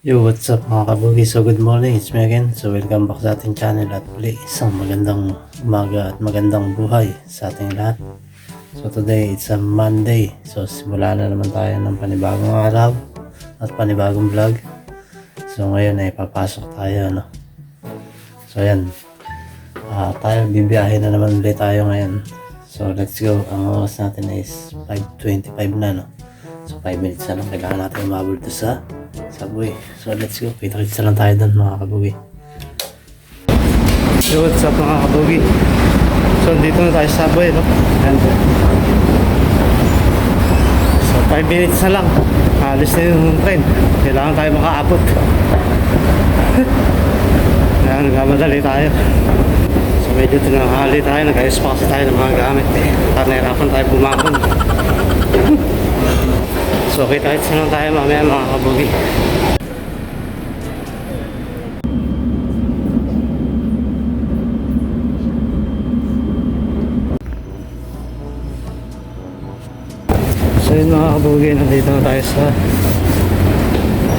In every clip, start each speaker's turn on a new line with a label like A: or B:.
A: Yo, what's up mga kabugi? So good morning, it's me again. So welcome back sa ating channel at muli isang magandang umaga at magandang buhay sa ating lahat. So today it's a Monday. So simula na naman tayo ng panibagong araw at panibagong vlog. So ngayon ay papasok tayo, no? So ayan, tayo bibiyahe na naman ulit tayo ngayon. So let's go. Ang oras natin is 5:25 na, no? So 5 minutes na lang kailangan natin umabot sa Subway. So let's go. Kita-kits na lang tayo doon mga kabugi. So what's up mga kabugi? So dito na tayo sa Subway, no? And, so 5 minutes na lang. Alis na yung train. Kailangan tayo makaabot. Kaya nagmamadali tayo. So medyo tinanghali tayo. Nag-ayos pa kasi tayo ng mga gamit. Nahirapan tayo bumangon. So kita-kits na lang tayo mamaya mga kabugi. So yun mga kabugi, nandito na tayo sa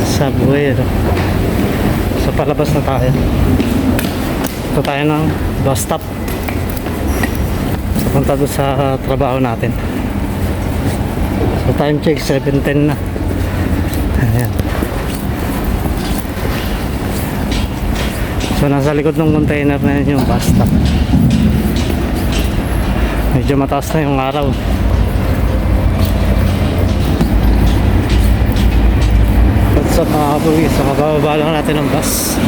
A: Subway, no? So palabas na tayo. Ito tayo ng bus stop. Punta doon sa trabaho natin. So time check 7:10 na. Ayan. So nasa likod ng container na yun yung bus stop. Medyo mataas na yung araw. What's up mga kabugi? So mabababa lang natin ng bus.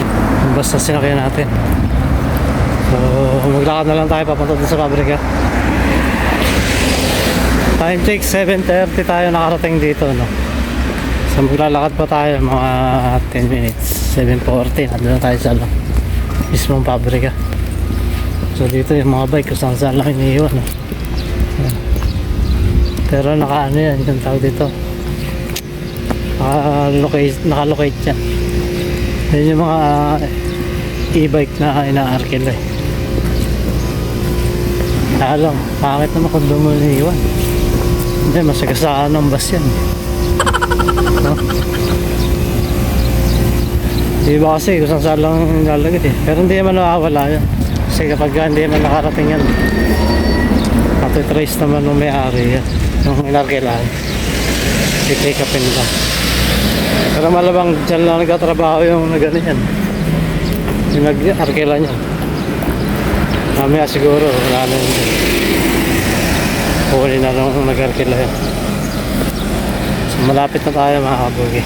A: Yung bus na sinakyan natin. So maglakad na lang tayo papunta doon sa pabrika. Time check 7:30 tayo nakarating dito, no? So maglalakad pa tayo mga 10 minutes. 7:40 nandun na tayo sa mismong pabrika. So dito yung mga bike kung saan saan lang iniiwan, no? Pero naka-ano yan, yung tawag dito, naka-locate yan. Yan yung mga e-bike na ina-arkila eh. Kaya lang, pangit naman kung doon mo iniiwan. Hindi, masagasaan ng bus yan, no? Iba kasi kung saan lang lalagay eh. Pero hindi naman nakawala yan. Kasi kapag hindi naman nakarating yan, matitrace naman ng may-ari yan, yung inarkilaan. I-take upin lang. Pero malabang dyan lang nagkatrabaho yung nagano yan, yung nag-arkila niya. Mamaya siguro wala na yun. Kukunin na nung nag-arkila yan. So malapit na tayo mga kabugi.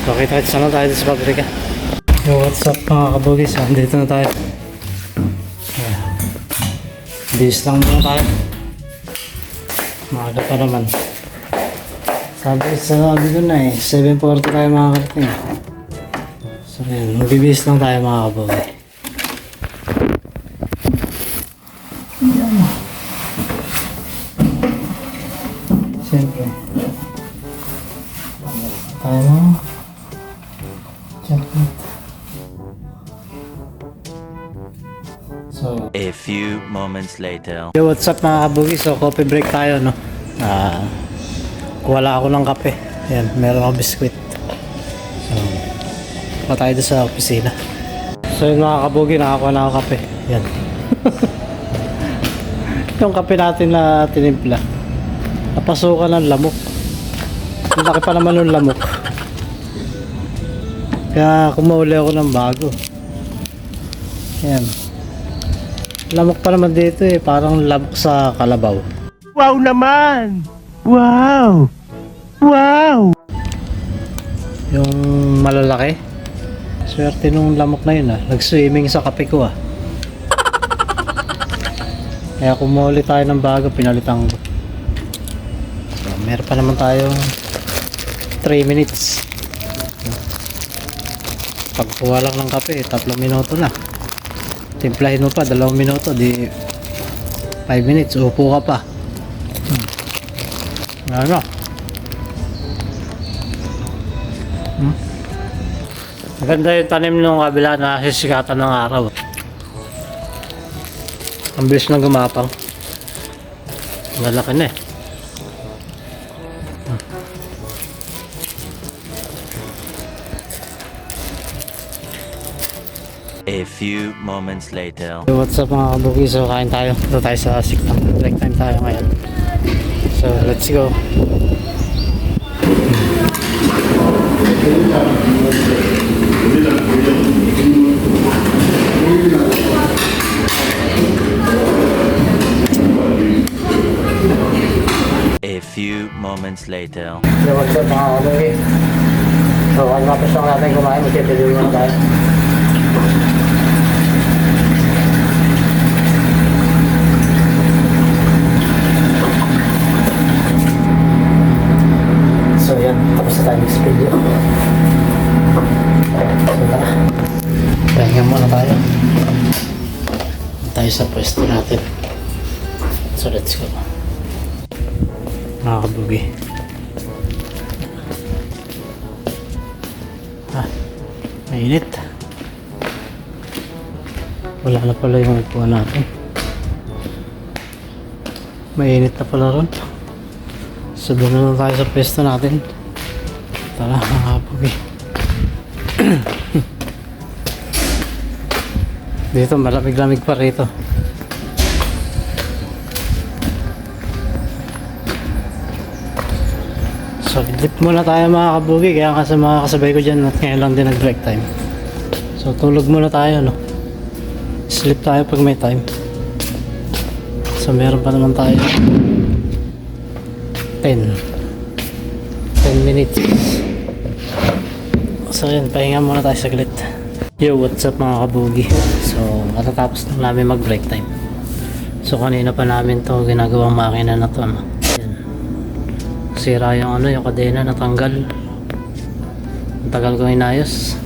A: So kita-kits na lang tayo sa pabrika. Yo, what's up mga kabugi? So dito na tayo. Bis lang muna tayo. Maaga pa naman. Sabi ko na eh, 7:40 tayo makakarating. So yun, magbibis lang tayo mga kabugi. Siyempre tayo na checkmate. So
B: a few moments later.
A: yo, what's up mga kabugi? So coffee break tayo, no? Wala ako ng kape. Ayan, meron ako biskwit. So pa tayo doon sa opisina. So yun mga kabugi, nakakuha na ako kape. Yan. Yung kape natin na tinimpla, napasukan ng lamok. Ang laki pa naman ng lamok. Kaya kumauli ako ng bago. Yan. Lamok pa naman dito eh. Parang lamok sa kalabaw.
C: Wow naman! Wow! Wow!
A: Yung malalaki. Swerte nung lamok na yun ah. Nag-swimming sa kape ko ah. Kaya kumuli tayo ng bago, pinalitan ko. So, meron pa naman tayong 3 minutes. Pagkuha lang ng kape, 3 minuto na. Timplahin mo pa, 2 minuto, di 5 minutes, upo ka pa. Ano? Maganda yung tanim ng kabila na sisikatan ng araw. Ang bilis na gumapang. Malaki na eh.
B: A few moments later.
A: So what's up mga kabugi? So kain tayo. Ito tayo sa Siklang. Break time tayo ngayon. So let's go.
B: A few moments later.
A: So what's up mga kabugi? So kung mapos lang natin kumain, magpipili muna tayo. So yan, tapos na tayo mag-video. So tara, pahinga muna tayo. Tayo sa pwesto natin. So let's go. Mga kabugi. Mainit. Wala na pala yung upuan natin. Mainit na pala ron. So doon na lang tayo sa pwesto natin. Tara mga kabugi. Dito malamig-lamig pa rito. So dip muna tayo mga kabugi. Kaya kasi mga kasabay ko dyan at ngayon lang din nag-break time. So tulog muna tayo, no? Sleep tayo pag may time. So meron pa naman tayo 10 minutes. So yun, pahinga muna tayo saglit. Yo, what's up mga kabugi? So matatapos na namin mag-break time. So kanina pa namin to ginagawang makina na to, no? Yan. Sira yung yung kadena natanggal. Ang tagal ko inayos.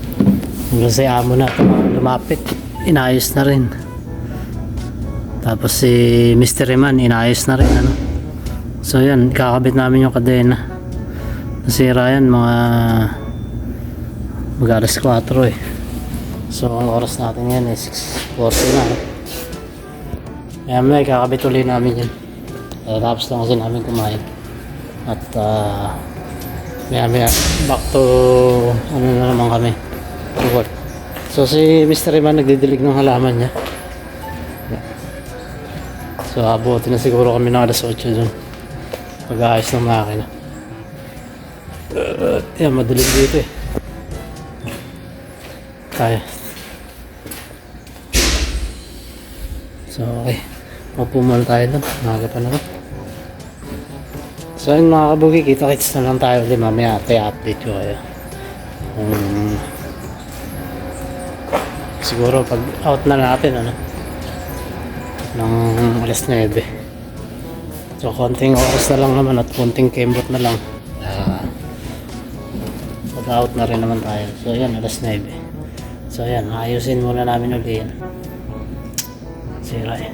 A: Hanggang sa amo na lumapit, inayos na rin. Tapos si Mr. Eman inayos na rin, ano. So yan, kakabit namin yung kadena. Nasira yan mga mag-alas 4 eh. So ang oras natin yan eh 6:40 na, no? Kaya may kakabit ulit namin yan. Tapos lang kasi namin kumain. At may back to ano na naman kami to work. So si Mr. Eman nagdidilig ng halaman niya. So abutin na siguro kami ng alas 8 dun pag-aayos ng makina. Yan, madilig dito eh. Tayo. So okay, mapu muna tayo dun. Naga pa naman. So yun mga kabugi, kita-kits na lang tayo ulit mamaya at i-update ko kayo. Siguro pag out na natin, ano, ng alas 9. So konting oras na lang naman at konting kembot na lang. Pag out na rin naman tayo. So yan, alas 9. So yan, ayusin muna namin ulit yan. Sira eh.